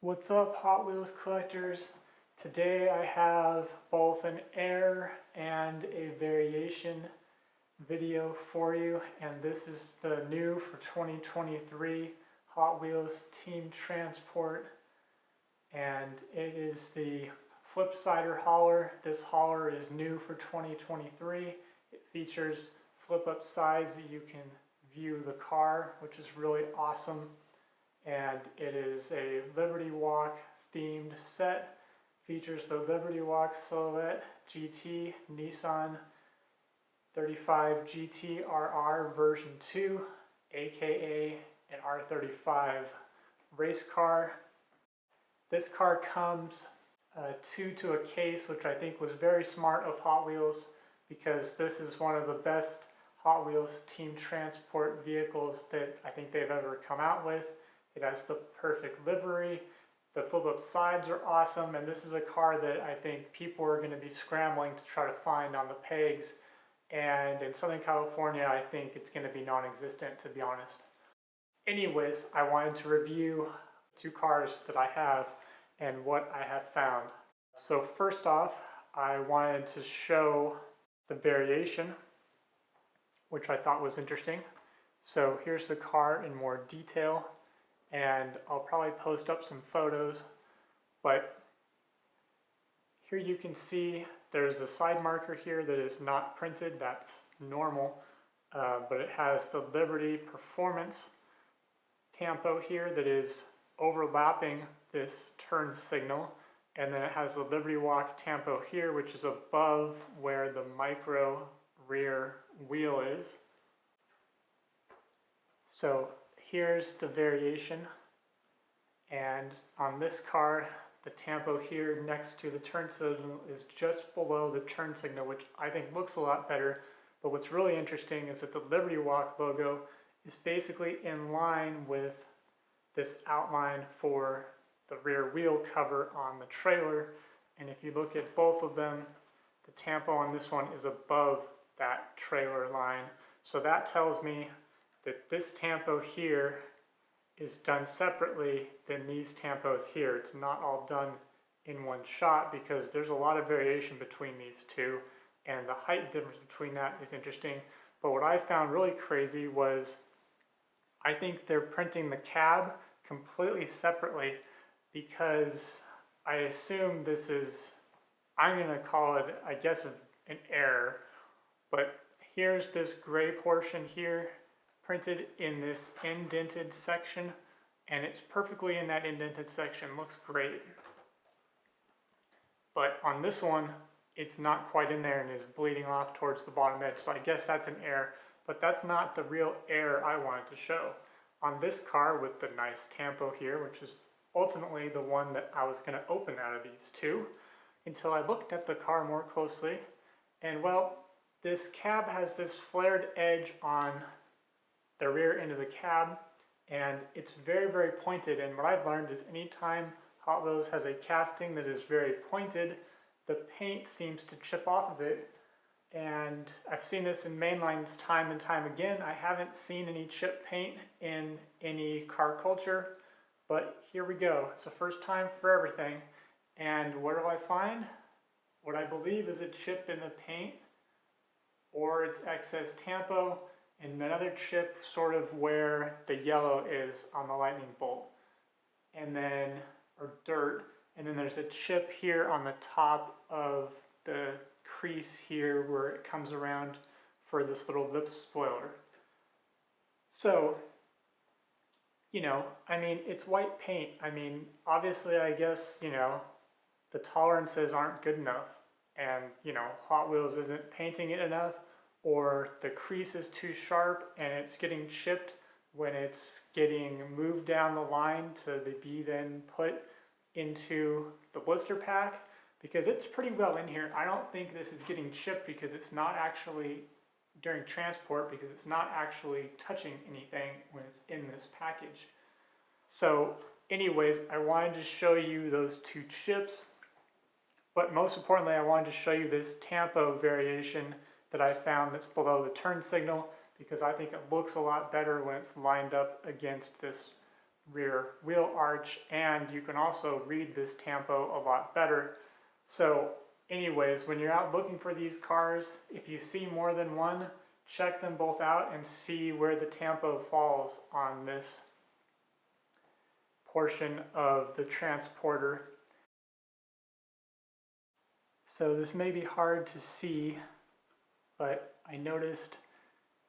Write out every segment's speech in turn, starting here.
What's up, Hot Wheels collectors? Today I have both an air and a variation video for you, and this is the new for 2023 Hot Wheels Team Transport, and it is the flip-sider hauler. This hauler is new for 2023. It features flip-up sides that you can view the car, which is really awesome. And it is a Liberty Walk themed set. Features the Liberty Walk silhouette GT Nissan 35GT-RR version 2, aka an R35 race car. This car comes to a case, which I think was very smart of Hot Wheels, because this is one of the best Hot Wheels team transport vehicles that I think they've ever come out with. It has the perfect livery, the flip-up sides are awesome, and this is a car that I think people are going to be scrambling to try to find on the pegs. And in Southern California, I think it's going to be non-existent, to be honest. Anyways, I wanted to review two cars that I have and what I have found. So first off, I wanted to show the variation, which I thought was interesting. So here's the car in more detail, and I'll probably post up some photos, but here you can see there's a side marker here that is not printed. That's normal, but it has the Liberty Performance tampo here that is overlapping this turn signal, and then it has the Liberty Walk tampo here, which is above where the micro rear wheel is. So here's the variation, and on this car, the tampo here next to the turn signal is just below the turn signal, which I think looks a lot better. But what's really interesting is that the Liberty Walk logo is basically in line with this outline for the rear wheel cover on the trailer. And if you look at both of them, the tampo on this one is above that trailer line. So that tells me that this tampo here is done separately than these tampos here. It's not all done in one shot because there's a lot of variation between these two, and the height difference between that is interesting. But what I found really crazy was I think they're printing the cab completely separately, because I assume this is, I'm going to call it, I guess, an error, but here's this gray portion here printed in this indented section, and it's perfectly in that indented section. Looks great. But on this one, it's not quite in there and is bleeding off towards the bottom edge, so I guess that's an error, but that's not the real error I wanted to show. On this car with the nice tampo here, which is ultimately the one that I was going to open out of these two, until I looked at the car more closely, and well, this cab has this flared edge on the rear end of the cab, and it's very, very pointed. And what I've learned is anytime Hot Wheels has a casting that is very pointed, the paint seems to chip off of it. And I've seen this in mainlines time and time again. I haven't seen any chip paint in any car culture, but here we go. It's the first time for everything. And what do I find? What I believe is a chip in the paint, or it's excess tampo, and another chip sort of where the yellow is on the lightning bolt, and then, or dirt, and then there's a chip here on the top of the crease here where it comes around for this little lip spoiler. So, you know, I mean, it's white paint. I mean, obviously, I guess, you know, the tolerances aren't good enough, and, you know, Hot Wheels isn't painting it enough, or the crease is too sharp and it's getting chipped when it's getting moved down the line to be then put into the blister pack, because it's pretty well in here. I don't think this is getting chipped because it's not actually during transport, because it's not actually touching anything when it's in this package. So anyways, I wanted to show you those two chips, but most importantly, I wanted to show you this tampo variation that I found that's below the turn signal, because I think it looks a lot better when it's lined up against this rear wheel arch, and you can also read this tampo a lot better. So anyways, when you're out looking for these cars, if you see more than one, check them both out and see where the tampo falls on this portion of the transporter. So this may be hard to see, but I noticed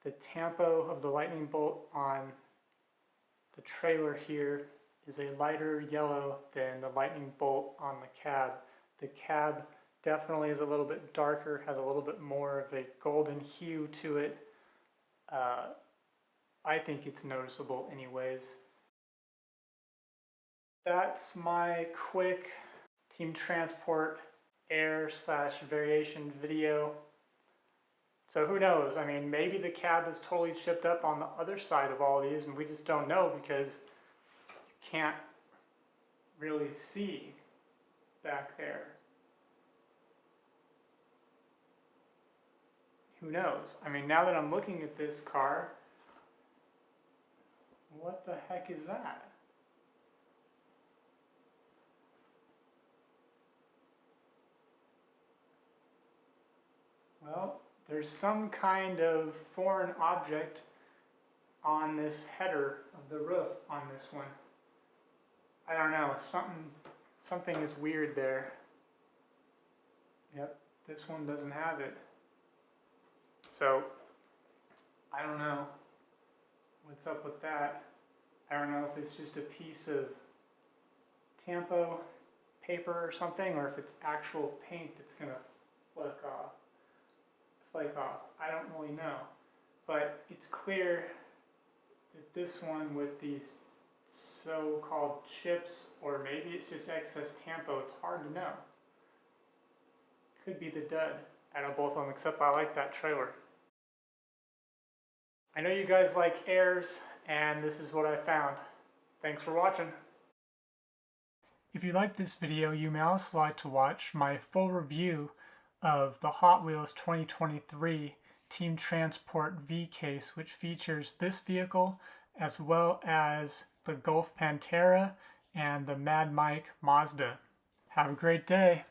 the tampo of the lightning bolt on the trailer here is a lighter yellow than the lightning bolt on the cab. The cab definitely is a little bit darker, has a little bit more of a golden hue to it. I think it's noticeable anyways. That's my quick Team Transport Air / variation video. So who knows? I mean, maybe the cab is totally chipped up on the other side of all these and we just don't know because you can't really see back there. Who knows? I mean, now that I'm looking at this car, what the heck is that? Well, there's some kind of foreign object on this header of the roof on this one. I don't know, something is weird there. Yep, this one doesn't have it. So, I don't know what's up with that. I don't know if it's just a piece of tampo paper or something, or if it's actual paint that's gonna flake off. I don't really know. But it's clear that this one with these so-called chips, or maybe it's just excess tampo, it's hard to know. Could be the dud out of both of them, except I like that trailer. I know you guys like airs, and this is what I found. Thanks for watching. If you like this video, you may also like to watch my full review of the Hot Wheels 2023 Team Transport V case, which features this vehicle as well as the Golf Pantera and the Mad Mike Mazda. Have a great day.